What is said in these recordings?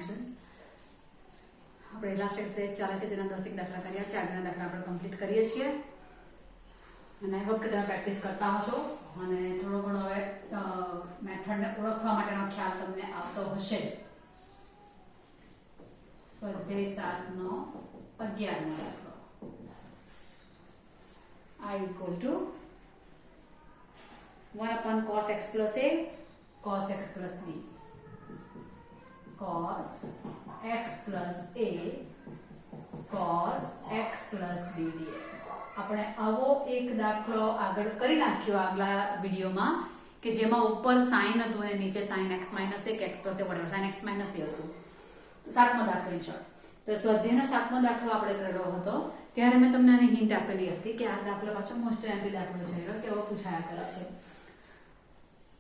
Functions આપણે last exercise ચાલે છે તેના 10 દાખલા કર્યા છે આગળના દાખલા આપણે કમ્પ્લીટ કરીએ છીએ અને આઈ હોપ કે તમે પ્રેક્ટિસ કરતા હશો અને થોડો ઘણો હવે મેથડને ઓળખવા માટેનો ખ્યાલ તમને આવતો હશે સ્વાધ્યાય 7 નો 11મો દાખલો I equal to 1 upon cos x plus a cos x plus b cos x plus a cos x plus b dx આપણે આવો એક દાખલો આગળ કરી નાખ્યો આગલા વિડિયોમાં કે જેમાં ઉપર sin હતું અને નીચે sin x minus a કે x plus a whatever sin x minus a હતું તો સાતમો દાખલો ઇન શોર્ટ તો સ્વાધ્યાયનો સાતમો દાખલો આપણે કરેલો હતો ત્યારે મેં તમને આની હિન્ટ આપેલી હતી કે આ દાખલો પાછો મોસ્ટ એમપી દાખલો છે એટલે કેવો પૂછાયા કરે છે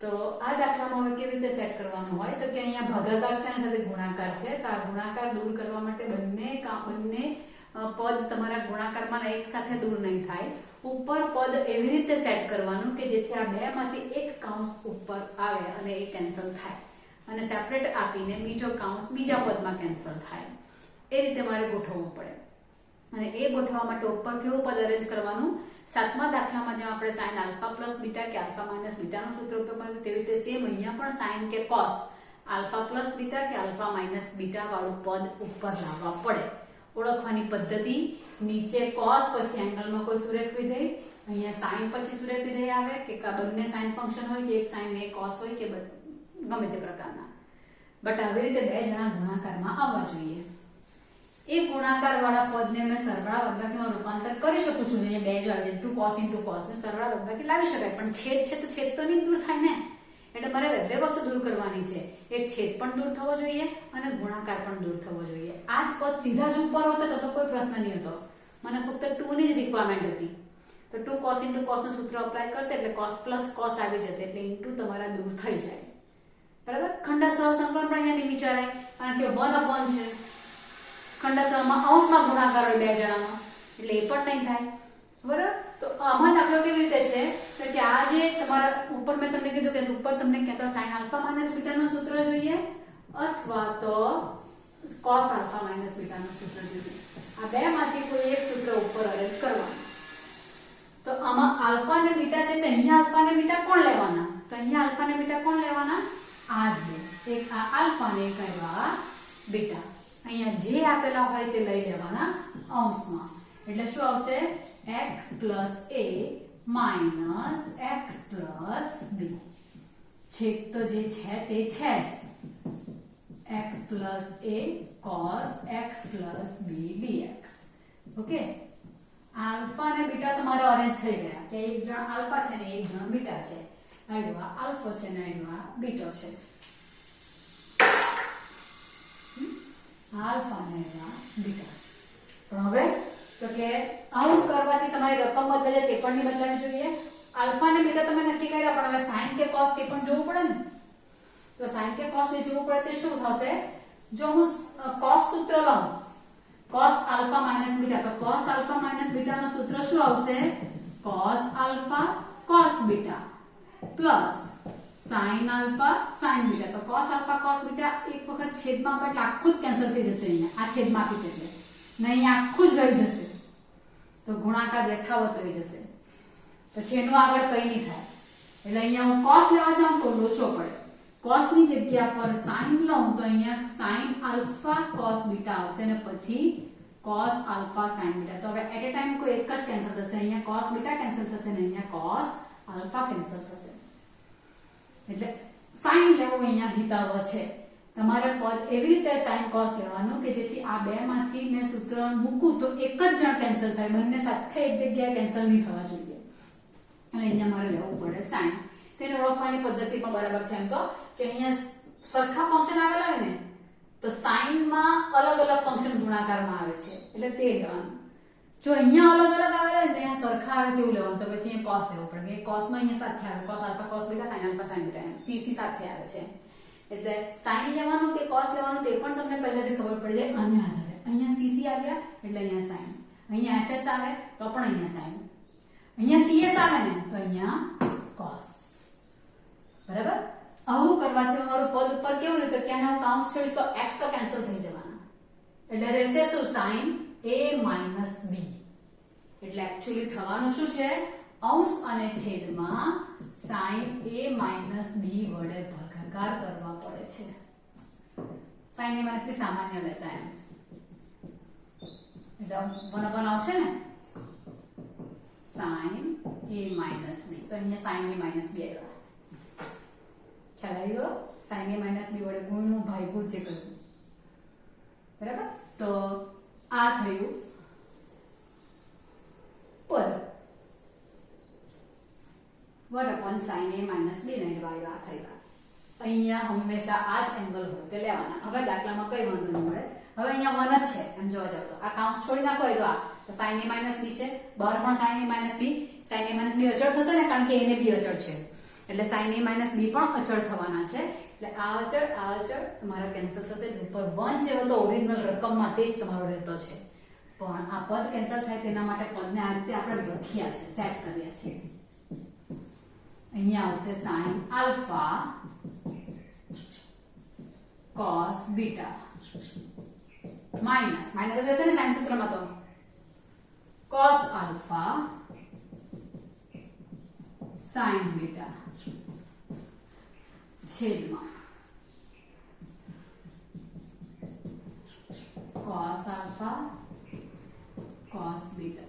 તો આ દાખલામાં હવે કેવી રીતે સેટ કરવાનું હોય તો કે અહીંયા ભાગાકાર છે અને સાથે ગુણાકાર છે તો આ ગુણાકાર દૂર કરવા માટે બંને પદ તમારા ગુણાકારમાં એક સાથે દૂર નહીં થાય ઉપર પદ એવી રીતે સેટ કરવાનું કે જેથી આ બેમાંથી એક કૌંસ ઉપર આવે અને એ કેન્સલ થાય અને સેપરેટ આપીને બીજો કૌંસ બીજા પદમાં કેન્સલ થાય એ રીતે મારે ગોઠવવું પડે અને એ ગોઠવવા માટે ઉપર કેવું પદ અરેન્જ કરવાનું સાતમા દાખલામાં જેમ આપણે sin આલ્ફા પ્લસ બીટા કે આલ્ફા માઇનસ બીટાનો સૂત્ર ઉપયોગ કર્યો તેવી રીતે સેમ અહીંયા પણ sin કે cos આલ્ફા પ્લસ બીટા કે આલ્ફા માઇનસ બીટા વાળું પદ ઉપર લાવવા પડે ઓળખવાની પદ્ધતિ નીચે cos પછી એંગલમાં કોઈ સુરેખ વિધેય અહીંયા sin પછી સુરેખ વિધેય આવે કે બંને sin ફંક્શન હોય કે એક sin ને એક cos હોય કે ગમે તે પ્રકારના બટ આવી રીતે બે જણા ગુણાકારમાં આવવા જોઈએ એ ગુણાકાર વાળા પદને મેં સરવાળા બાદબાકીમાં રૂપાંતર કરી શકું છું અહીંયા બે જો આવે 2 cos * cos ને સરવાળા બાદબાકી લાવી શકાય પણ છેદ છે તો છેદ તો નહીં દૂર થાય ને એટલે મારે બે વસ્તુ દૂર કરવાની છે એક છેદ પણ દૂર થવો જોઈએ અને ગુણાકાર પણ દૂર થવો જોઈએ આ જ પદ સીધા જ ઉપર હોત તો કોઈ પ્રશ્ન નહીં હતો મને ફક્ત 2 ની જ રિક્વાયરમેન્ટ હતી તો 2 cos * cos નું સૂત્ર એપ્લાય કરતે એટલે cos + cos આવી જતે એટલે ઇન્ટુ તમારા દૂર થઈ જાય બરાબર ખંડ સહસંકલન પણ અહીંયા નહીં વિચારાય કારણ કે 1 upon છે ખંડ સહમાં અંશમાં ગુણાકાર હોય બે જણાનો એટલે એ પણ નહીં થાય બરાબર તો આમાં દાખલો કેવી રીતે છે તો કે આ જે તમારા ઉપર મેં તમને કીધું કે ઉપર તમને કહેતા sin આલ્ફા માઇનસ બીટા નું સૂત્ર જોઈએ અથવા તો cos આલ્ફા માઇનસ બીટા નું સૂત્ર જોઈએ આ બે માંથી કોઈ એક સૂત્ર ઉપર અરેન્જ કરવાનું તો આમાં આલ્ફા અને બીટા છે તો અહીંયા આલ્ફા અને બીટા કોણ લેવાના તો અહીંયા આલ્ફા અને બીટા કોણ લેવાના આ બે એક આ આલ્ફા ને એક આ બીટા અહીંયા જે આપેલા હોય તે લઈ લેવાના અંશમાં એટલે શું આવશે x plus a minus x plus b છેદ તો જે છે તે છે x plus a cos x plus b dx okay alpha અને બીટા તમારે અરેન્જ થઈ ગયા કે એક જણ આલ્ફા છે ને એક જણ બીટા છે આયવા આલ્ફા છે ને આયવા બીટા છે આલ્ફા ને બીટા પણ હવે તો કે આવું કરવાથી તમારી રકમ બદલાય તે પણ નહીં બદલાવી જોઈએ આલ્ફા ને બીટા તમે નક્કી કર્યા પણ હવે sin કે cos તે પણ જોવું પડે ને તો sin કે cos ને જોવું પડે તે શું થશે જો હું cos સૂત્ર લઉં cos આલ્ફા માઇનસ બીટા તો cos આલ્ફા માઇનસ બીટા નું સૂત્ર શું આવશે cos alpha cos beta plus sin alpha sin beta તો cos આલ્ફા cos બીટા એક વખત છેદમાં આપણે આખું જ કેન્સલ થઈ જશે અહીંયા આ છેદમાં આપીશ એટલે નહીં આખું જ રહી જશે તો ગુણાકાર યથાવત રહી જશે પછી એનું આગળ કંઈ નહીં થાય એટલે અહીંયા હું cos લેવા જાઉં તો લોચો પડે cos ની જગ્યા પર sin લઉં તો અહીંયા sin આલ્ફા cos બીટા આવશે અને પછી cos આલ્ફા sin બીટા તો હવે એટ અ ટાઈમ કોઈ એક જ કેન્સલ થશે અહીંયા cos બીટા કેન્સલ થશે અને અહીંયા cos આલ્ફા કેન્સલ થશે એટલે sin લેવું અહીંયા હિતાવહ છે તમારે પદ એવી રીતે sin cos લેવાનું કે જેથી આ બે માંથી મેં સૂત્ર મૂકું તો એક જ જણ કેન્સલ થાય બંને સાથે એક જગ્યાએ કેન્સલ નહીં થવા જોઈએ અને અહીંયા મારે લેવું પડે sin તેને ઓળખવાની પદ્ધતિ પણ બરાબર છે એમ તો કે અહીંયા સરખા ફંક્શન આવેલા હોય ને તો sin માં અલગ અલગ ફંક્શન ગુણાકારમાં આવે છે એટલે તે લેવાનું જો અહીંયા અલગ અલગ આવેલા ને ત્યાં સરખા આવે તેવું લેવાનું તો પછી અહીંયા cos લેવું પડે કે cos માં અહીંયા સાથે આવે cos alpha cos beta sin alpha sin beta એમ cc સાથે આવે છે એટલે sin લેવાનું કે cos લેવાનું તે પણ તમને પહેલેથી ખબર પડી જાય આના આધારે અહીંયા cc આવ્યા એટલે અહીંયા sin અહીંયા ss આવે તો પણ અહીંયા sin અહીંયા cs આવે ને તો અહીંયા cos બરાબર આવું કરવાથી અમારું પદ ઉપર કેવું રીતે કે આનો કાઉન્સ છોડી તો x તો કેન્સલ થઈ જવાના, એટલે રહેશે શું sin a minus b. એટલે એક્ચ્યુઅલી થવાનું શું છે, અંશ અને છેદમાં sin a minus b વડે ભાગાકાર કરવા પડે છે. sin a minus b સામાન્ય લેતા એમ, એટલે 1/1 આવશે ને, sin a minus b. તો અહીંયા sin a minus b આવ્યા. ખ્યાલ આવી ગયો? sin a minus b વડે ગુણ્યું ભાગ્યું જે કર્યું, બરાબર. તો આ થયું પદ 1/sin a minus b ને y આ થયા. અહીંયા હંમેશા આ જ એંગલ હોય તે લેવાના. હવે દાખલામાં કઈ વાંધો નહીં મળે. હવે અહીંયા 1 જ છે એમ જોવા જાવ તો આ કાઉન્સ છોડી નાખો, એટલે આ તો sin a minus b છે, બહાર પણ sin a minus b. sin a minus b અચળ થશે ને, કારણ કે a ને b અચળ છે, એટલે sin a minus b પણ અચળ થવાના છે. એટલે આ અચળ તમારા કેન્સલ થશે. ઉપર 1 જેવો તો ઓરિજિનલ રકમમાં તે જ તમારો રહેતો છે, પણ આ પદ કેન્સલ થાય તેના માટે પદને આ રીતે આપણે લખ્યા છે, સેટ કર્યા છે. અહીંયા આવશે sin alpha cos beta minus જશે ને sin સૂત્રમાં, તો cos alpha sin beta છેદમાં cos alpha cos beta.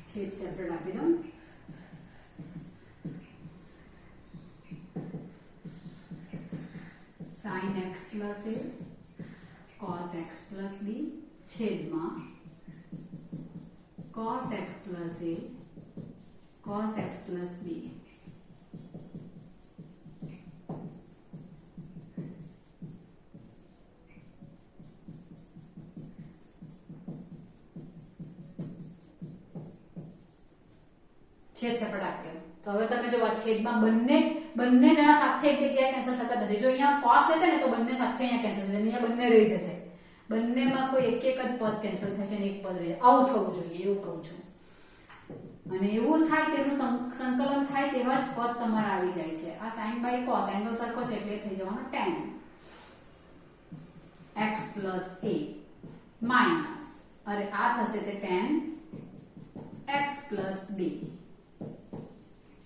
છેદ સેપરેટ આપી દો. sin x plus a cos x plus b છેદમાં cos x plus a cos x plus b. છેદ સેપરેટ આપ્યો. તો હવે તમે જો આ છેદમાં બંને જણા સાથે એક જગ્યાએ કેન્સલ થતા નથી. જો અહીંયા cos લેતે ને તો બંને સાથે અહીંયા કેન્સલ થશે, અહીંયા બંને રહી જશે. બંનેમાં કોઈ એક જ પદ કેન્સલ થશે ને એક પદ રહી જાય. આવું થવું જોઈએ એવું કહું છું. અને એવું થાય તેનું સંકલન થાય તેવા જ પદ તમારા આવી જાય છે. આ sin by cos એંગલ સરખો છે એટલે થઈ જવાનો tan x plus a minus, અરે આ થશે તે tan x plus b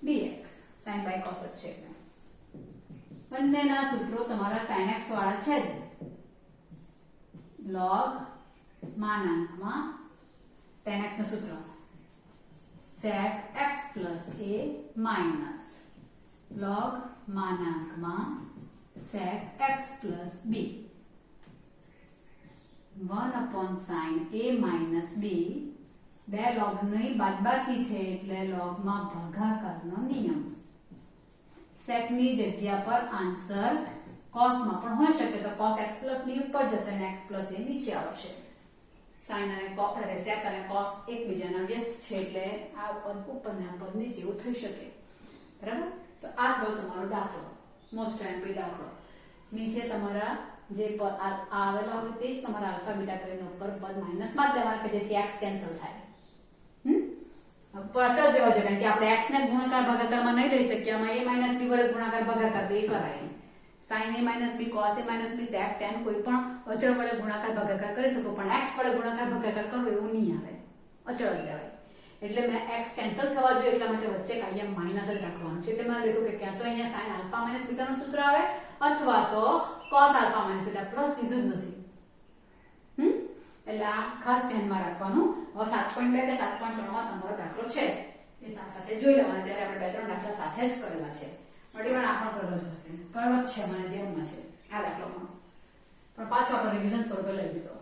dx. sin by cos જ છે. બંનેના સૂત્રો તમારા tan x વાળા છે જ. log માનાંકમાં tan x નું સૂત્ર sec x plus a minus log માનાંકમાં sec x plus b 1/sin a minus b. બે log ની બાદબાકી છે એટલે log માં ભાગાકારનો નિયમ. sec ની જગ્યા પર આન્સર cos માં પણ હોઈ શકે, તો cos x plus b ઉપર જશે અને x plus a નીચે આવશે. sin અને cos sec અને cos એકબીજાના વ્યસ્ત છે એટલે આ પદ ઉપર ને આ પદ નીચે એવું થઈ શકે, બરાબર. તો આ થયો તમારો દાખલો, મોસ્ટ એમ્પી દાખલો. નીચે તમારા જે પદ આવેલા હોય તે જ તમારા આલ્ફા બીટા કરીને ઉપર પદ માઈનસ માં જ લેવાના કે જેથી x કેન્સલ થાય. પાછળ જવા જોઈએ, કારણ કે આપણે x ને ગુણાકાર ભાગાકારમાં નહીં લઈ શકીએ. આમાં a minus b વડે ગુણાકાર ભાગાકાર તો એ કરાય. sin a minus b cos a minus b sec tan કોઈ પણ અચળ વડે ગુણાકાર ભાગાકાર કરી શકો, પણ x વડે ગુણાકાર ભાગાકાર કરવો એવું નહીં આવે, અચળ જ લેવાય. એટલે મેં x કેન્સલ થવા જોઈએ એટલા માટે વચ્ચે કાંઈ માઈનસ જ રાખવાનું છે. એટલે મેં લખ્યું કે ક્યાં તો અહીંયા sin alpha minus beta નું સૂત્ર આવે અથવા તો cos alpha minus beta plus લીધું જ નથી. એટલે આ ખાસ ધ્યાનમાં રાખવાનું. હવે 7.2 કે 7.3 માં તમારો દાખલો છે એ સાથે જોઈ લેવાના. ત્યારે આપણે 2-3 દાખલા સાથે જ કરેલા છે. મટીવન આપણો કરેલો જ હશે, કરેલો જ છે, મને ધ્યાનમાં છે આ દાખલો પણ પાછો આપણે રિવિઝન સ્વરૂપે લઈ લીધો.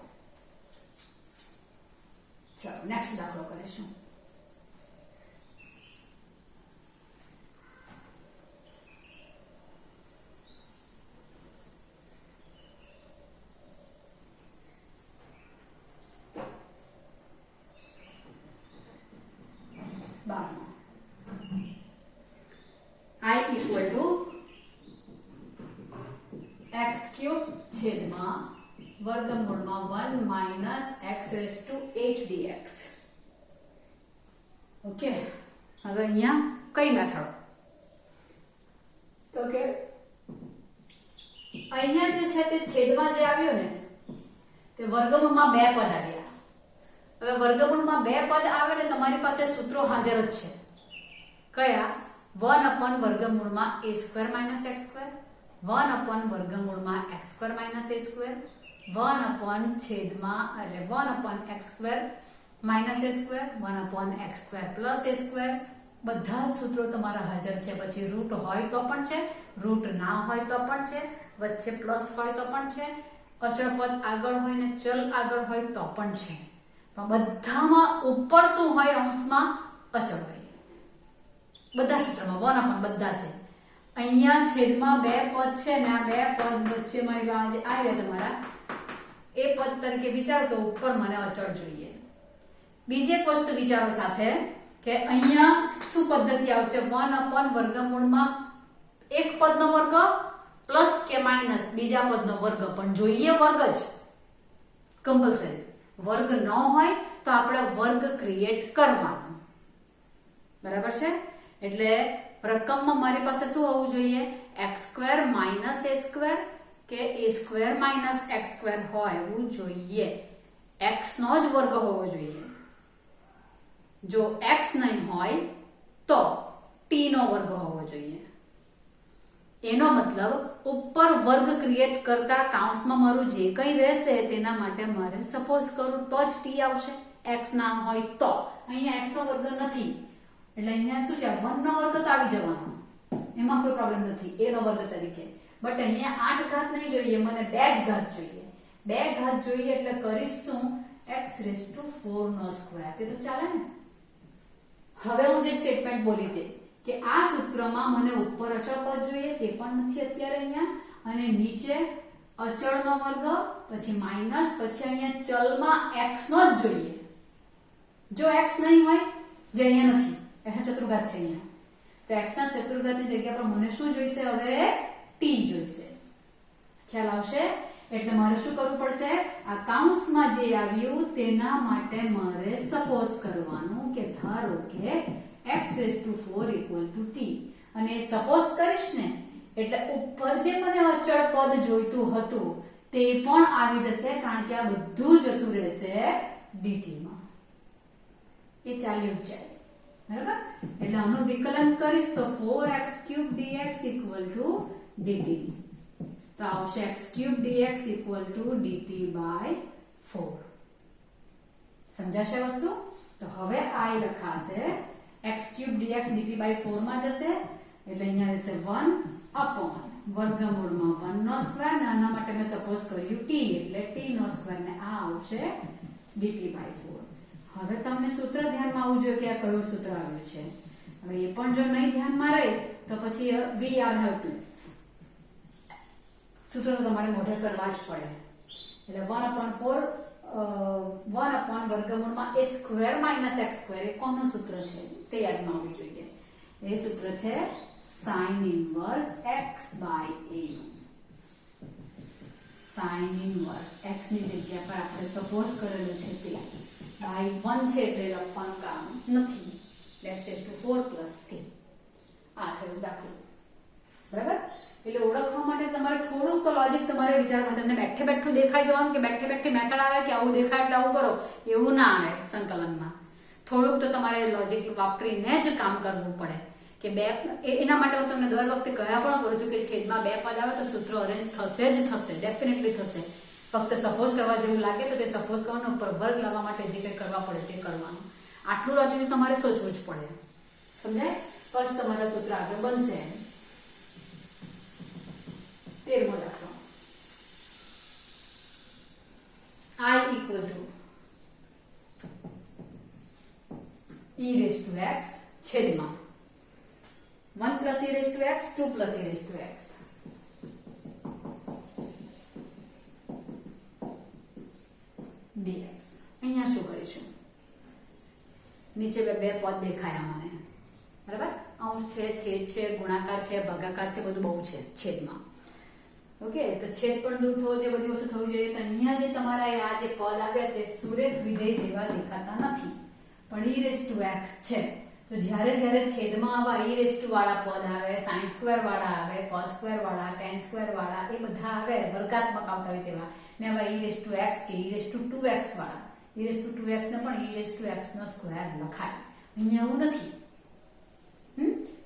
ચાલો નેક્સ્ટ દાખલો કરીશું. I equal to x cube છેદમાં વર્ગમૂળમાં 1 minus x raised to 8 dx. Okay, હવે અહીંયા કઈ મેથડ? તો કે અહીંયા જે છે તે છેદમાં જે આવ્યું ને તે વર્ગમૂળમાં 2 પદ આવ્યા. હવે વર્ગમૂળમાં 2 પદ આવે એટલે તમારી પાસે સૂત્રો હાજર જ છે. કયા? 1 upon વર્ગમૂળમાં a square minus x square, 1 upon વર્ગમૂળમાં x square minus a square, 1 upon છેદમાં એટલે 1 upon x square minus a square, 1 upon x square plus a square. બધા જ સૂત્રો તમારા હાજર છે. પછી રૂટ હોય તો પણ છે, રૂટ ના હોય તો પણ છે, વચ્ચે પ્લસ હોય તો પણ છે, અચળ પદ આગળ હોય ને ચલ આગળ હોય તો પણ છે. પણ બધામાં ઉપર શું હોય? અંશમાં અચળ હોય. બધા સૂત્રમાં 1 upon બધા છે. અહીંયા છેદમાં 2 પદ છે ને આ 2 પદ વચ્ચેમાં આવ્યા તમારા એ પદ તરીકે વિચારો તો ઉપર મને અચળ જોઈએ. બીજી એક વસ્તુ વિચારો સાથે કે અહીંયા શું પદ્ધતિ આવશે? 1 upon વર્ગમૂળમાં એક પદનો વર્ગ પ્લસ કે માઈનસ બીજા પદનો વર્ગ, પણ જોઈએ વર્ગ જ કમ્પલસરી. વર્ગ ન હોય તો આપણે વર્ગ ક્રિએટ કરવાનો. બરાબર છે? એટલે રકમમાં મારી પાસે શું હોવું જોઈએ? x square minus a square કે a square minus x square હોવું જોઈએ. x નો જ વર્ગ હોવો જોઈએ. જો x નહીં હોય તો t નો વર્ગ હોવો જોઈએ. એનો મતલબ ઉપર વર્ગ ક્રિએટ કરતા કૌંસમાં મારું જે કંઈ રહેશે તેના માટે મારે સપોઝ કરું તો જ t આવશે. x ના હોય તો અહીંયા x નો વર્ગ નથી એટલે અહીંયા શું છે? 1 નો વર્ગ તો આવી જવાનો, એમાં કોઈ પ્રોબ્લેમ નથી a નો વર્ગ તરીકે. બટ અહીંયા 8 ઘાત નહીં જોઈએ, મને 2 જ ઘાત જોઈએ. 2 ઘાત જોઈએ એટલે કરીશું x⁴ નો સ્ક્વેર. તે તો ચાલે ને? હવે હું જે સ્ટેટમેન્ટ બોલી તે કે આ સૂત્રમાં મને ઉપર અચળ પદ જોઈએ, તે પણ નથી અત્યારે અહીંયા, અને નીચે અચળનો વર્ગ, પછી માઈનસ, પછી અહીંયા ચલમાં x નો જ જોઈએ. જો x નહીં હોય, જે અહીંયા નથી, અહીંયા ચતુર્ઘાત છે અહીંયા, તો x ના ચતુર્ઘાતની જગ્યા પર મને શું જોઈશે? હવે t જોઈશે. ખ્યાલ આવશે? એટલે મારે શું કરવું પડશે? આ કૌંસમાં જે આવ્યું તેના માટે મારે સપોઝ કરવાનું કે ધારો કે x⁴ = t, અને સપોઝ કરીશ ને એટલે ઉપર જે મને અચળ પદ જોઈતું હતું તે પણ આવી જશે, કારણ કે આ બધું જતું રહેશે dt માં. એ ચાલ્યું જ જાય. બરાબર? એટલે આનું વિકલન કરીશ તો 4x³ dx = dt. તો આવશે x³ dx = dt/4. સમજાશે વસ્તુ? તો હવે આ લખાશે x³ dx dt/4 માં જશે એટલે અહીંયા રહેશે 1 upon વર્ગમૂળમાં 1 નો સ્ક્વેર, ને આના માટે મેં સપોઝ કર્યું t એટલે t નો સ્ક્વેર, ને આ આવશે dt/4. હવે તમને સૂત્ર ધ્યાનમાં આવવું જોઈએ કે આ કયું સૂત્ર આવ્યું છે. હવે એ પણ જો નહીં ધ્યાનમાં રહે તો પછી we are helpless. સૂત્ર તો તમારે મોઢે કરવા જ પડે. એટલે 1 upon વર્ગમૂળમાં a square minus x square એ કોનું સૂત્ર છે તે યાદમાં આવવું જોઈએ. એ સૂત્ર છે sin inverse x/a. sin inverse x ની જગ્યા પર આપણે સપોઝ કરેલું છે તે by 1 છે એટલે લખવાનું કામ નથી. x⁴ + c. આ થયું દાખલો. બરાબર? એટલે ઓળખવા માટે તમારે થોડુંક તો લોજિક તમારે વિચારવું. તમને બેઠે બેઠું દેખાઈ જવાનું કે બેઠે બેઠી મેથડ આવે કે આવું દેખાય એટલે આવું કરો, એવું ના આવે સંકલનમાં. થોડુંક તો તમારે લોજિક વાપરીને જ કામ કરવું પડે. કે એના માટે હું તમને દર વખતે કયા પણ કરું છું કે છેદમાં 2 પદ આવે તો સૂત્ર અરેન્જ થશે જ થશે, ડેફિનેટલી થશે. ફક્ત સપોઝ કરવા જેવું લાગે તો તે સપોઝ કરવાનું, ઉપર વર્ગ લાવવા માટે જે કંઈ કરવા પડે તે કરવાનું. આટલું લોજિક તમારે સોચવું જ પડે. સમજાય? પછી તમારા સૂત્ર આગળ બનશે. 13મો દાખલો. I = e⁻x છેદમાં 1 + e⁻x 2 + e⁻x. dx. અહીંયા શું કરીશું? નીચે બે પદ દેખાયા મને. બરાબર? અંશ છે, છેદ છે, ગુણાકાર છે, ભાગાકાર છે, બધું બહુ છે છેદમાં. ઓકે, તો છેદ પણ દૂર થવો જોઈએ, બધી વસ્તુ થવી જોઈએ. તો અહીંયા જે તમારા આ જે પદ આવ્યા તે સુરેખ વિધેય જેવા દેખાતા નથી, પણ e⁻x છે. તો જ્યારે જ્યારે છેદમાં આવા e રેઝ ટુ વાળા પદ આવે, sin સ્ક્વેર વાળા આવે, cos સ્ક્વેર વાળા, tan સ્ક્વેર વાળા, એ બધા આવે વર્ગાત્મક આવતા હોય તેવા, ને આવા e રેઝ ટુ x કે e રેઝ ટુ 2x વાળા, e રેઝ ટુ 2x ને પણ e raise to x no square લખાય. અહીંયા એવું નથી.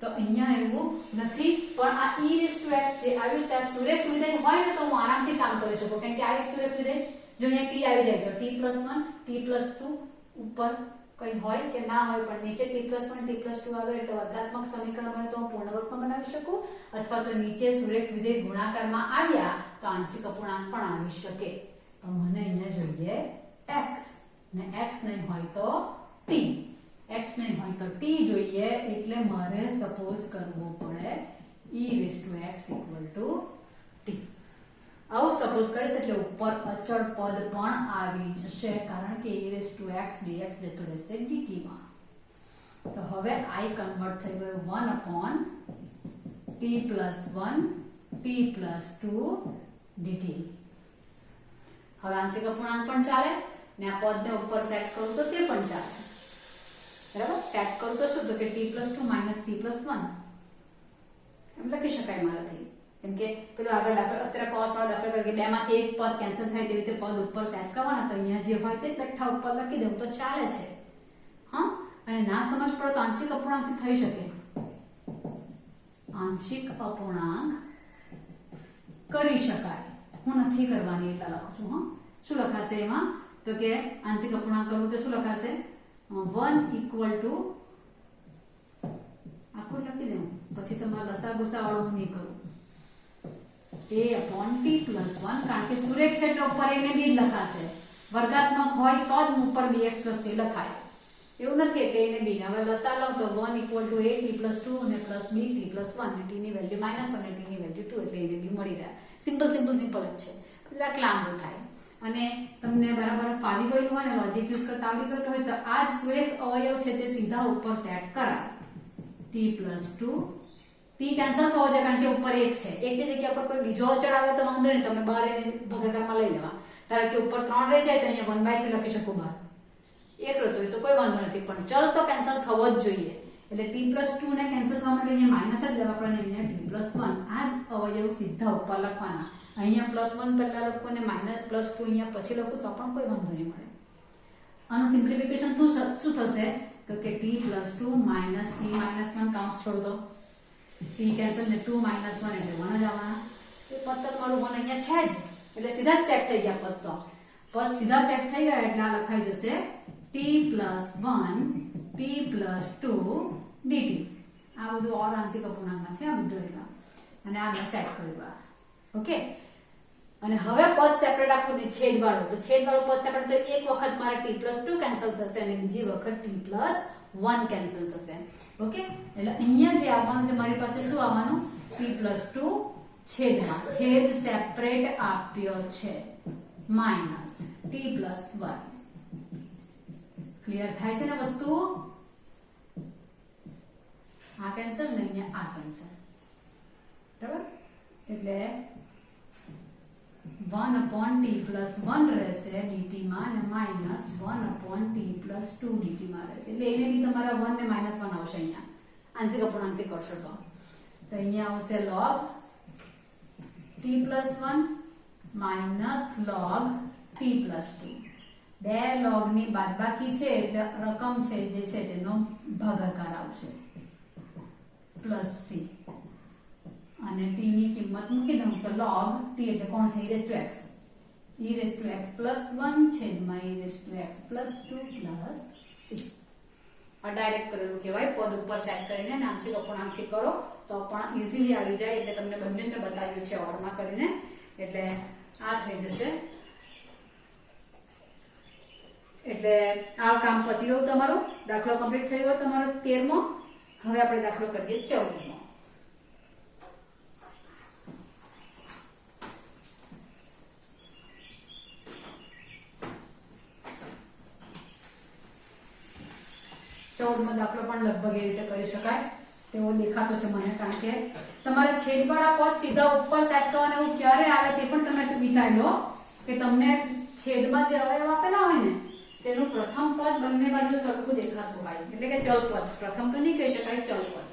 તો અહીંયા એવું નથી, પણ આ e રેઝ ટુ x જે આવ્યું ત્યાં સુરેખ વિધેય હોય ને તો હું આરામથી કામ કરી શકું, કેમ કે આ એક સુરેખ વિધેય, જો અહીંયા t આવી જાય તો t+1 t+2 ઉપર કઈ હોય કે ના હોય, પણ નીચે t+1 t+2 આવે એટલે વર્ગાત્મક સમીકરણ બને તો હું પૂર્ણ વર્ગમાં બનાવી શકું, અથવા તો નીચે સુરેખ વિધેય ગુણાકારમાં આવ્યા તો આંશિક અપૂર્ણાંક પણ આવી શકે. પણ મને અહીંયા જોઈએ x, ને x નહીં હોય તો t, x નહીં હોય તો t જોઈએ, એટલે મારે સપોઝ કરવું પડે e raise to x equal to t. આવું સપોઝ કરીશ એટલે ઉપર અચળ પદ પણ આવી જશે, કારણ કે e raise to x dx જતો રહેશે dt માં. તો હવે I કન્વર્ટ થઈ ગયું 1/t+1 t+2 dt. હવે આંશિક અપૂર્ણાંક પણ ચાલે, ને આ પદને ઉપર સેટ કરું તો તે પણ ચાલે. બરાબર, સેટ કરું તો શું, તો કે t+2 t+1 એમ લખી શકાય મારાથી, કેમ કે પેલો આગળ દાખલો અત્યારે cos વાળો દાખલો કરે કે બેમાંથી એક પદ કેન્સલ થાય તેવી રીતે પદ ઉપર સેટ કરવાના, તો અહીંયા જે હોય તે બેઠા ઉપર લખી દઉં તો ચાલે છે. હા, અને ના સમજ પડે તો આંશિક અપૂર્ણાંક થઈ શકે. આંશિક અપૂર્ણાંક કરી શકાય, હું નથી કરવાની એટલા લખું છું. હા, શું લખાશે એમાં, તો કે આંશિક અપૂર્ણાંક કરું તો શું લખાશે, 1 ઇક્વલ ટુ આખું લખી દઉં, પછી તમારે લસા ગુસા વાળું હું નહીં કરું, a/t+1, કારણ કે સુરેખ છે એટલે ઉપર એને બી લખાશે, વર્ગાત્મક હોય તો જ ઉપર bx + c લખાય, એવું નથી એટલે એને બી. હવે લસા લો તો 1 ઇક્વલ ટુ a t+2 અને પ્લસ b t+1, અને t ની વેલ્યુ -1 અને t ની વેલ્યુ 2, એટલે એને બી મળી રહ્યા. સિમ્પલ જ છે, જરાક લાંબુ થાય. અને તમને બરાબર ફાવી ગયું હોય ને, લોજિક યુઝ કરતા આવડી ગયું હોય તો આ સુરેખ અવયવ છે તે સીધા ઉપર સેટ કરાય. t+2, t કેન્સલ થવો જોઈએ કારણ કે ઉપર 1 છે, એકની જગ્યા પર કોઈ બીજો અચળ આવે તો વાંધો નહીં, તમે બહાર એને ભાગાકારમાં લઈ લેવા. ધારો કે ઉપર 3 રહી જાય તો અહીંયા 1/3 લખી શકો બહાર, 1 રહેતો હોય તો કોઈ વાંધો નથી, પણ ચલ તો કેન્સલ થવો જ જોઈએ. એટલે t+2 ને કેન્સલ થવા માટે અહીંયા માઈનસ જ લેવા પડે, અહીંયા t+1. આ જ અવયવ સીધા ઉપર લખવાના. અહીંયા +1 પહેલા લખો ને -+2 અહીંયા પછી લખો તો પણ કોઈ વાંધો નહીં મળે. આનું સિમ્પ્લિફિકેશન શું થશે, તો કે t+2 - t -1 કાઉન્સ છોડ દો, t કેન્સલ ને 2 - 1 એટલે 1 જ આવવાના. એ પદ તો તમારું 1 અહીંયા છે જ, એટલે સીધા જ સેટ થઈ ગયા પદ. તો પદ સીધા સેટ થઈ ગયા એટલે આ લખાઈ જશે t+1 t+2 dt. આ બધું ઓર આંશિક અપૂર્ણાંકમાં છે આ બધું, એટલે અને આ મેં સેટ કર્યું. ઓકે, અને હવે પદ સેપરેટ આપું ને છેદવાળું, તો છેદવાળું પદ સેપરેટ તો એક વખત મારે t+2 કેન્સલ થશે અને બીજી વખત t+1 કેન્સલ થશે. ઓકે, એટલે અહીંયા જે આવવાનું છે મારી પાસે શું આવવાનું, t+2 છેદમાં, છેદ સેપરેટ આપ્યો છે, માઈનસ t+1. ક્લિયર થાય છે ને વસ્તુ? આ કેન્સલ ને અહીંયા આ કેન્સલ, બરાબર? એટલે 1/t+1 રહેશે dt માં અને -1/t+2 dt માં રહેશે. એટલે એને બી તમારા 1 ને -1 આવશે અહીંયા આંશિક અપૂર્ણાંકથી કરશો તો અહીંયા આવશે log t+1 log t+2. બે log ની બાદબાકી છે એટલે રકમ છે જે છે તેનો ભાગાકાર આવશે +c, અને t ની કિંમત મૂકી દઉં તો log t એટલે કોણ છે, e⁻x +1 છેદમાં e⁻x+2 c. આ ડાયરેક્ટ કરેલું કહેવાય, પદ ઉપર સેટ કરીને આંશિક અપૂર્ણાંકથી કરો તો પણ ઈઝીલી આવી જાય. એટલે તમને બંને મેં બતાવ્યું છે ઓરમાં કરીને, એટલે આ થઈ જશે. એટલે આ કામ પતી ગયું તમારું, દાખલો કમ્પ્લીટ થઈ ગયો તમારો 13મો. હવે આપણે દાખલો કરીએ 14મો. દાખલો પણ લગભગ એ રીતે કરી શકાય તેવો દેખાતો છે મને, કારણ કે તમારે છેદવાળા પદ સીધા ઉપર સેટ કરવાના એવું ક્યારે આવે તે પણ તમે વિચારી લો કે તમને છેદમાં જે અવયવ આપેલા હોય ને તેનું પ્રથમ પદ બંને બાજુ સરખું દેખાતું હોય એટલે કે ચલ પદ. પ્રથમ તો નહીં કહી શકાય, ચલ પદ.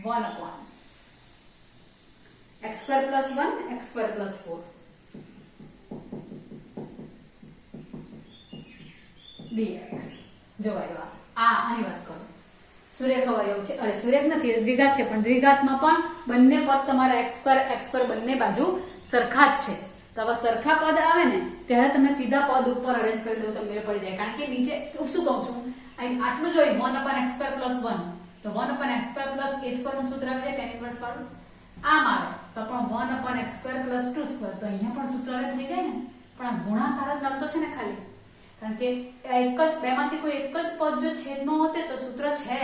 1 upon x square plus 1 x square plus 4 dx. જો આવ્યા આની વાત કરો. સુરેખ અવયવ છે, અરે સુરેખ નથી, દ્વિઘાત છે, પણ દ્વિઘાતમાં પણ બંને પદ તમારા x સ્ક્વેર બંને બાજુ સરખા જ છે. તો આવા સરખા પદ આવે ને ત્યારે તમે સીધા પદ ઉપર અરેન્જ કરી દો તો મેળ પડી જાય. કારણ કે નીચે હું શું કહું છું, અહીં આટલું જોઈ 1 upon x square plus 1, તો 1 upon x square plus a square નું સૂત્ર આવે tan inverse વાળું. આમ આવે તો પણ 1 upon x square plus 2 square, તો અહીંયા પણ સૂત્ર અલગ થઈ જાય ને. પણ આ ગુણાકાર જ નામ તો છે ને ખાલી, કારણ કે એક જ બેમાંથી કોઈ એક જ પદ જો છેદમાં હોતે તો સૂત્ર છે.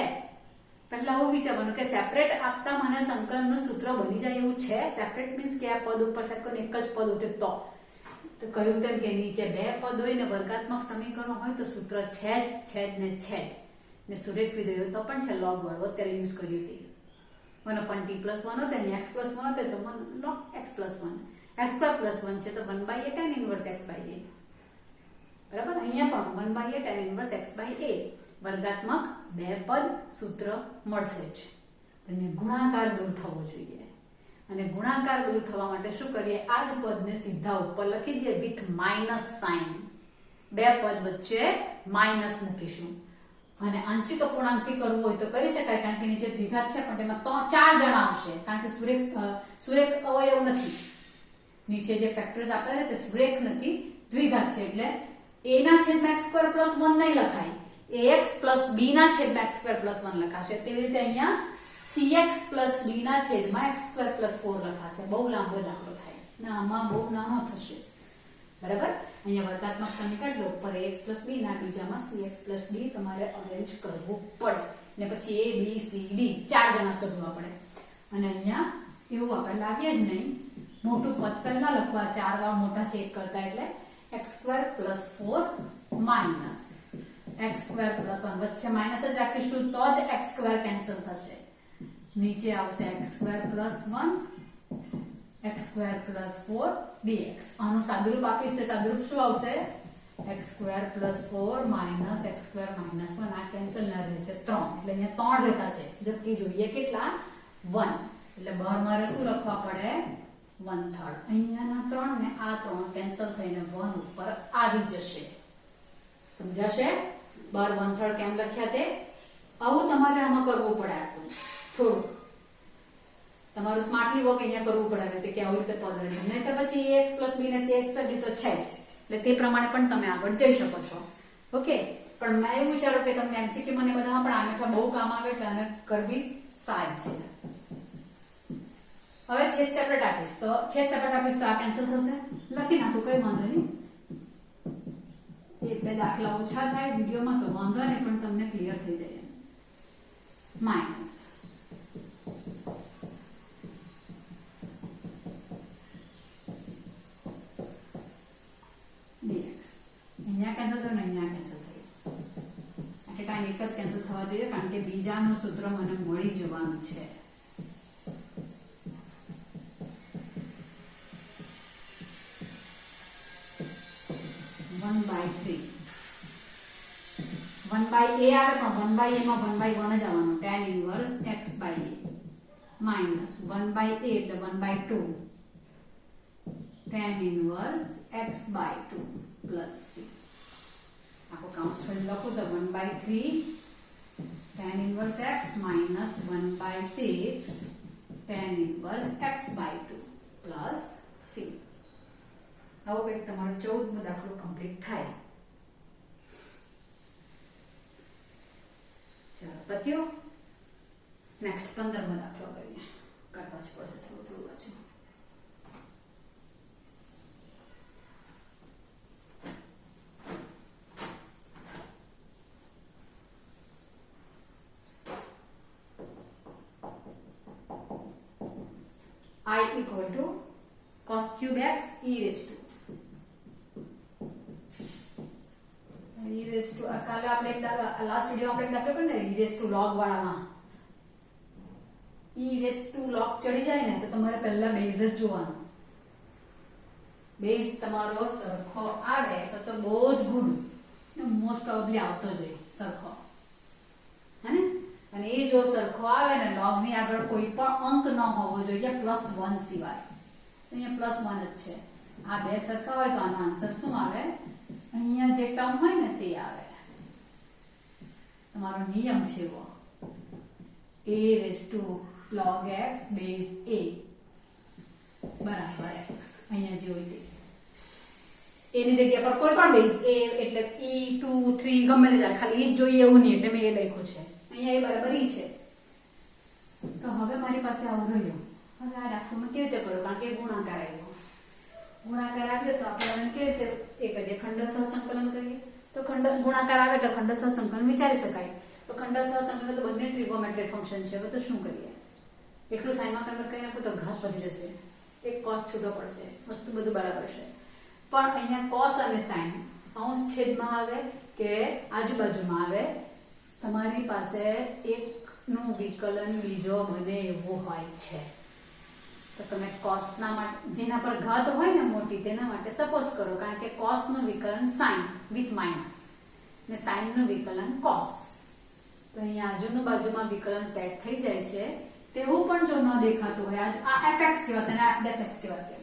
પહેલા હું વિચારવાનું કે સેપરેટ આપતા મને સંકલનનું સૂત્ર બની જાય એવું છે. સેપરેટ મીન્સ કે આ પદ ઉપર સાહેબ એક જ પદ હોતે તો કહ્યું તેમ કે નીચે બે પદ હોય ને વર્ગાત્મક સમીકરણ હોય તો સૂત્ર છે જ ને છે જ. ને સુરેખ વિધેયો તો પણ છે log વાળો, અત્યારે યુઝ કર્યું તે 1 upon t plus 1 હોતે ને x plus 1 હોતે તો 1 log x plus 1, x square plus 1 છે તો 1 by a tan inverse x by a. બરાબર, અહીંયા પણ 1 by a tan inverse x by a. વર્ગાત્મક બે પદ સૂત્ર મળશે જ. અને ગુણાકાર દૂર થવો જોઈએ, અને ગુણાકાર દૂર થવા માટે શું કરીએ, આ જ પદને સીધા ઉપર લખી દઈએ વિથ માઇનસ સાઇન. બે પદ વચ્ચે માઇનસ મૂકીશું. અને આંશિક અપૂર્ણાંકથી કરવું હોય તો કરી શકાય, કારણ કે નીચે દ્વિઘાત છે પણ તેમાં 4 જણા આવશે, કારણ કે સુરેખ અવયવ નથી. નીચે જે ફેક્ટર્સ આપેલા છે તે સુરેખ નથી, દ્વિઘાત છે. એટલે a ના છેદમાં x સ્ક્વેર પ્લસ 1 નહીં લખાય, ax plus b ના છેદમાં x સ્ક્વેર પ્લસ 1 લખાશે. તેવી રીતે અહીંયા cx plus d ના છેદમાં x સ્ક્વેર પ્લસ 4 લખાશે. બહુ લાંબો દાખલો થાય ને આમાં બહુ નાનો થશે. બરાબર, અહીંયા વર્ગાત્મક સમીકરણ એટલે ઉપર ax plus b ના બીજામાં cx plus d તમારે અરેન્જ કરવું પડે. ને પછી a b c d 4 જણા શોધવા પડે. અને અહીંયા એવું આપણે લાગે જ નહીં, મોટું પદ પહેલા લખવા, 4 વાર મોટા છે એક કરતા, એટલે x square plus 4 minus x square plus 1 વચ્ચે માઇનસ જ રાખીશું તો જ x સ્ક્વેર કેન્સલ થશે. નીચે આવશે x square plus 1 x square plus 4 dx. આનું સાદુરૂપ આપીશ તો સાદુરૂપ શું આવશે, x square plus 4 minus x square minus 1. આ કેન્સલ ના રહેશે 3, એટલે અહીંયા 3 રહેતા છે, જબકી જોઈએ કેટલા 1. એટલે બહાર મારે શું લખવા પડે 1/3. અહીંયાના 3 ને આ 3 કેન્સલ થઈને 1 ઉપર આવી જશે. સમજાશે? બાર 1/3 કેમ લખ્યા તે આવું તમારે આમાં કરવું પડે. આખું થોડુંક તમારું સ્માર્ટલી વર્ક અહીંયા કરવું પડે કે આવી રીતે પદ રહે, નહીતર પછી ax plus b ને cx plus d તો છે જ. એટલે તે પ્રમાણે પણ તમે આગળ જઈ શકો છો. ઓકે, પણ મેં એવું વિચાર્યું કે તમને MCQ મને બધામાં પણ આ મેથડ બહુ કામ આવે એટલે આને કરવી સારી છે. હવે છેદ સેપરેટ આપીશ તો આ કેન્સલ થશે. લખી નાખું, કઈ વાંધો નહીં. એક બે દાખલા ઓછા થાય વિડીયોમાં તો વાંધો નહીં, પણ તમને ક્લિયર થઈ જાય. Minus dx. અહીંયા કેન્સલ થયું ને અહીંયા કેન્સલ થયું. એટલે ટાઈમ એક જ કેન્સલ થવા જોઈએ, કારણ કે બીજાનું સૂત્ર મને મળી જવાનું છે. वन बाय a આવે પણ 1 by a માં 1 by 1 જ આવવાનું. tan inverse x by a minus 1 by a એટલે 1 by 2 tan inverse x by 2 plus c. આખો કાઉન્સ છોડી લખું તો 1 by 3 tan inverse x minus 1 by 6 tan inverse x by 2 plus c. આવો કંઈક તમારો 14મો દાખલો કમ્પ્લીટ થાય. ચાલો પત્યો. નેક્સ્ટ 15મો દાખલો કરીએ. કરવા જ પડશે થોડું વાંચો. I equal to cos cube x e raised to કાલે આપણે એક લાસ્ટ વિડિયો આપણે એક દાખલો કર્યો ને e raised to log વાળામાં. e raised to log ચડી જાય ને તો તમારે પહેલા બેઝ જ જોવાનું. બેઝ તમારો સરખો આવે તો બહુ જ ગુડ, મોસ્ટ પ્રોબેબલી આવતો જોઈએ સરખો, હે ને? અને એ જો સરખો આવે ને લોગની આગળ કોઈ પણ અંક ન હોવો જોઈએ +1 સિવાય. અહીંયા +1 જ છે. આ બે સરખા હોય તો આનો આન્સર શું આવે? અહીંયા જે ટર્મ હોય ને તે આવે. તમારો નિયમ છે એવો a log x base a બરાબર x. અહીંયા જે હોય તે એની જગ્યા પર કોઈ પણ બેઝ a એટલે e 2 3 ગમે તે ચાલે, ખાલી એ જ જોઈએ એવું નહીં એટલે મેં એ લખ્યું છે. અહીંયા એ બરાબર e છે. તો હવે મારી પાસે આવું રહ્યું. હવે આ દાખલામાં કેવી રીતે કરું? કારણ કે ગુણાકાર આવ્યો. ગુણાકાર આવ્યો તો આપણે કેવી રીતે એ કરીએ? ખંડશઃ સંકલન કરીએ. તો ગુણાકાર આવે એટલે ખંડશઃ સંકલન વિચારી શકાય. તો ખંડશઃ સંકલન તો બંને ટ્રિગોમેટ્રિક ફંક્શન છે. હવે તો શું કરીએ? એકલું સાઈનમાં કન્વર્ટ કરી નાખું તો ઘાત વધી જશે, એક cos છૂટો પડશે, વસ્તુ બધું બરાબર છે. પણ અહીંયા cos અને sin અંશ છેદમાં આવે કે આજુબાજુમાં આવે, તમારી પાસે એકનું વિકલન બીજો બને એવું હોય છે. તો તમે cos ના માટે જેના પર ઘાત હોય ને મોટી તેના માટે સપોઝ કરો, કારણ કે cos નું વિકલન sin વિથ માઇનસ ને sin નું વિકલન cos. તો અહીંયા આજુનું બાજુમાં વિકલન સેટ થઈ જાય છે. તેવું પણ જો ન દેખાતું હોય, આ fx કહેવાશે ને f' કહેવાશે.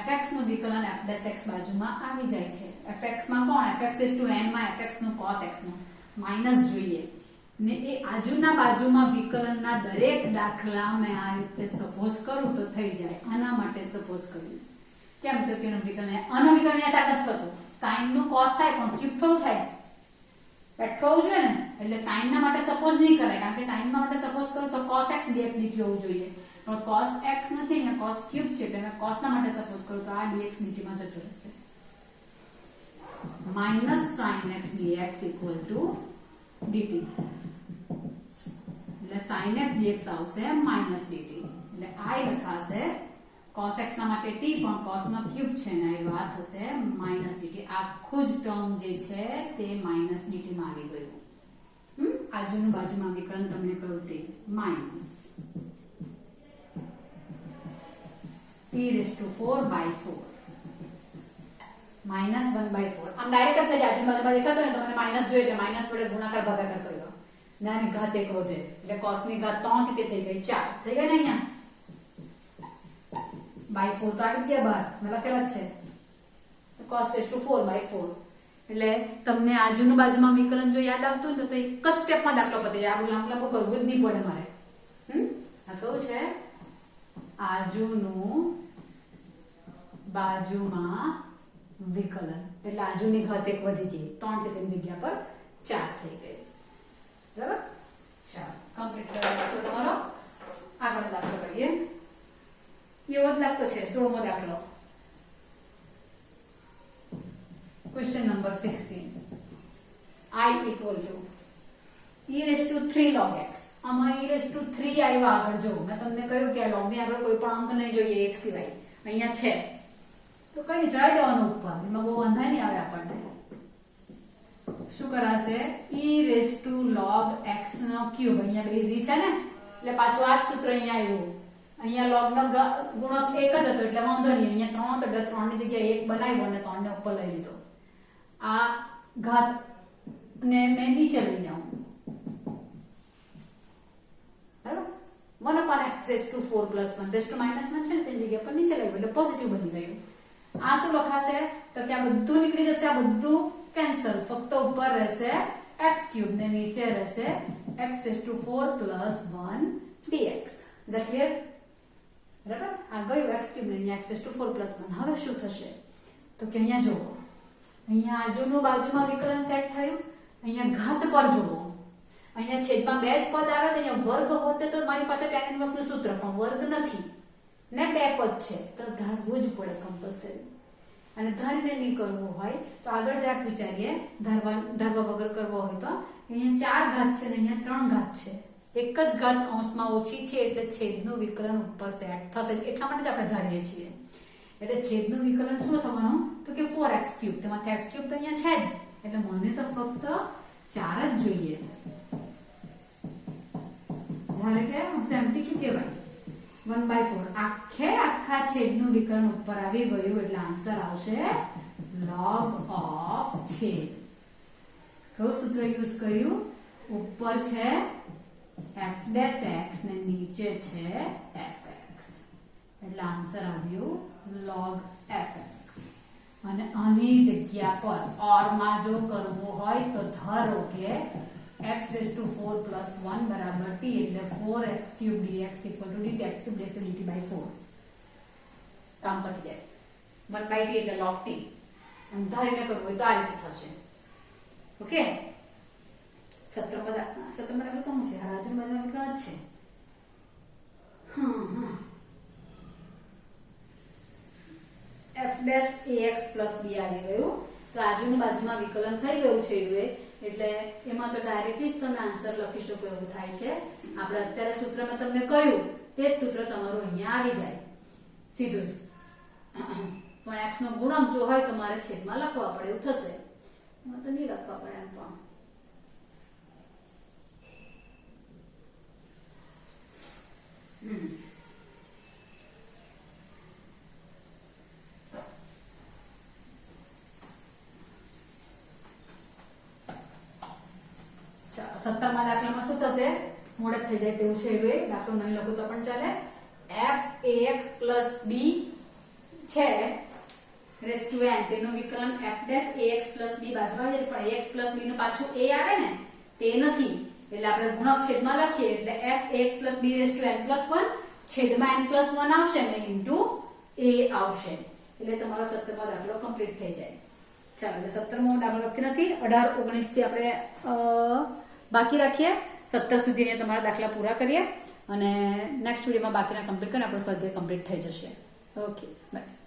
fx નું વિકલન f' બાજુમાં આવી જાય છે. fx માં કોણ? fx⁻n માં fx નું cos x નું માઈનસ જોઈએ ને એ આજુના બાજુમાં વિકલનના દરેક દાખલા મેં આ રીતે સપોઝ કરું તો થઈ જાય. આના માટે સપોઝ કર્યું. કેમ? તો કે એનું વિકલન આનું વિકલન અહીંયા સાથે નથી થતું. sin નું cos થાય પણ ક્યુબ થોડું થાય, પેટ થવું જોઈએ ને. એટલે sin ના માટે સપોઝ નહીં કરાય, કારણ કે sin માટે સપોઝ કરું તો cos x dx dt હોવું જોઈએ. પણ cos x નથી, અહીંયા cos ક્યુબ છે એટલે મેં cos ના માટે સપોઝ કરું તો આ dx dt માં જતું રહેશે. -sin x dx = dt. એટલે sin x dx આવશે -dt. એટલે I લખાશે cos x ના માટે t પણ cos નો ક્યુબ છે ને એ વાત થશે -dt. આખું જ ટર્મ જે છે તે -dt માં આવી ગયું. આજુનું બાજુમાં વિકલન તમને કહ્યું તે માઈનસ t⁴/4 -1/4. આમ ડાયરેક્ટ જ થઈ જાય. આજુબાજુમાં દેખાતો હોય તો મને માઈનસ જોઈએ એટલે માઈનસ વડે ગુણાકાર ભાગાકાર કર્યો. નાની ઘાત એક વધે એટલે cos ની ઘાત 3 થી થઈ ગઈ 4 થઈ ગઈ ને. અહીંયા /4 તો આવી ગયા બહાર મેં લખેલા જ છે. cos⁴/4 એટલે તમને આજુનું બાજુમાં વિકલન જો યાદ આવતું હોય તો એક જ સ્ટેપમાં દાખલો પતી જાય. આવું લાંબુ કરવું જ નહીં પડે મારે. આ કહું છે આજુનું બાજુમાં વિકલન એટલે આજુની ઘાત એક વધી ગઈ, 3 છે તેની જગ્યા પર 4 થઈ ગઈ. બરાબર? ચાલો કમ્પ્લીટ કર્યો તમારો. આગળ દાખલો કરીએ. એવો જ લાગતો છે 16મો દાખલો. Question number 16. I = e3 log x. આમાં e3 આવ્યા આગળ જો મેં તમને કહ્યું કે log ની આગળ કોઈ પણ અંક નહીં જોઈએ એક સિવાય. અહીંયા છે તો કઈ ચડાઈ દેવાનું ઉપર, એમાં બહુ વાંધા નહીં આવે આપણને. શું કરાશે? e log x નો ક્યુબ. અહીંયા બેઝ છે ને એટલે પાછું આ જ સૂત્ર અહીંયા આવ્યું. અહીંયા log નો ગુણક એક જ હતો એટલે વાંધો નહીં. અહીંયા 3 એટલે 3 ની જગ્યાએ 1 બનાવ્યો અને 3 ને ઉપર લઈ લીધો. આ ઘાત ને મેં નીચે લઈ જાઉં. બરાબર? 1/x⁴ + 1 -1 છે ને તેની જગ્યા પર નીચે લાવ્યું એટલે પોઝિટિવ બની ગયું. આ શું લખાશે? તો કે આ બધું નીકળી જશે, આ બધું કેન્સલ, ફક્ત ઉપર રહેશે x³ ને નીચે રહેશે x⁴ + 1 dx. Is that clear? બરાબર? આ ગયું x³ ને અહીંયા x⁴ + 1. હવે શું થશે? તો કે અહીંયા જુઓ, અહીંયા આજુનું બાજુમાં વિકલન સેટ થયું. અહીંયા ઘાત પર જુઓ, અહીંયા છેદમાં 2 જ પદ આવે તો અહીંયા વર્ગ હોતે તો મારી પાસે tan ઇન્વર્સ નું સૂત્ર, પણ વર્ગ નથી ને 2 પદ છે તો ધારવું જ પડે કમ્પલસરી. અને ધારીને નહીં કરવું હોય તો આગળ જરાક વિચારીએ. ધારવા વગર કરવો હોય તો અહીંયા 4 ઘાત છે ને અહીંયા 3 ઘાત છે. એક જ ઘાત અંશમાં ઓછી છે એટલે છેદનું વિકલન ઉપર સેટ થશે. એટલા માટે જ આપણે ધારીએ છીએ. એટલે છેદનું વિકલન શું થવાનું? તો કે 4x³. તેમાંથી x³ તો અહીંયા છે જ એટલે મને તો ફક્ત 4 જ જોઈએ. જ્યારે કે MCQ કહેવાય 1/4 આખા છેદનું વિકલન ઉપર આવી ગયું એટલે આન્સર આવશે log of છેદ. કયું સૂત્ર યુઝ કર્યું? ઉપર છે f' ને નીચે છે fx એટલે આન્સર આવ્યું log fx. અને આની જગ્યા પર ઓર માં જો કરવું હોય તો ધારો કે x⁴ + 1 બરાબર t એટલે 4x³ dx = dx³ dt/4 કામ પતી જાય. 1/t એટલે log t. અને ધારીને કરવું હોય તો આ રીતે થશે. ઓકે, 17 દાખલો તો શું છે? આ રાજુ બાજુમાં વિકલન જ છે. f'(ax + b) આવી ગયું. તો આજુની બાજુમાં વિકલન થઈ ગયું છે એટલે એમાં તો ડાયરેક્ટલી જ તમે આન્સર લખી શકો એવું થાય છે. આપણે અત્યારે સૂત્ર મેં તમને કહ્યું તે જ સૂત્ર તમારું અહીંયા આવી જાય સીધું જ. પણ x નો ગુણક જો હોય તો મારે છેદમાં લખવા પડે એવું થશે. એમાં તો નહીં લખવા પડે એમ પણ. સત્તરમાં દાખલામાં શું થશે? મોડે થઈ જાય તેવું છે. દાખલો નહીં લખું તો પણ ચાલે. f(ax + b) છે રેસ્ટુએન્ટ તેનું વિકલન f'(ax + b) બાજુ આવી જશે. પણ ax + b નું પાછું a આવે ને તે નથી એટલે આપણે ગુણક છેદમાં લખીએ એટલે f(ax + b) રેસ્ટુએન્ટ +1 છેદમાં n + 1 આવશે ને ઇન્ટુ a આવશે એટલે તમારો 17મો દાખલો કમ્પ્લીટ થઈ જાય. ચાલો એટલે 17મો દાખલો લખી નથી. 18 19 થી આપણે બાકી રાખીએ. 17 સુધી તમારા દાખલા પૂરા કરીએ અને નેક્સ્ટ વિડીયોમાં બાકીના કમ્પ્લીટ કરીને આપણો સ્વાધ્યાય કમ્પ્લીટ થઈ જશે. Okay, by.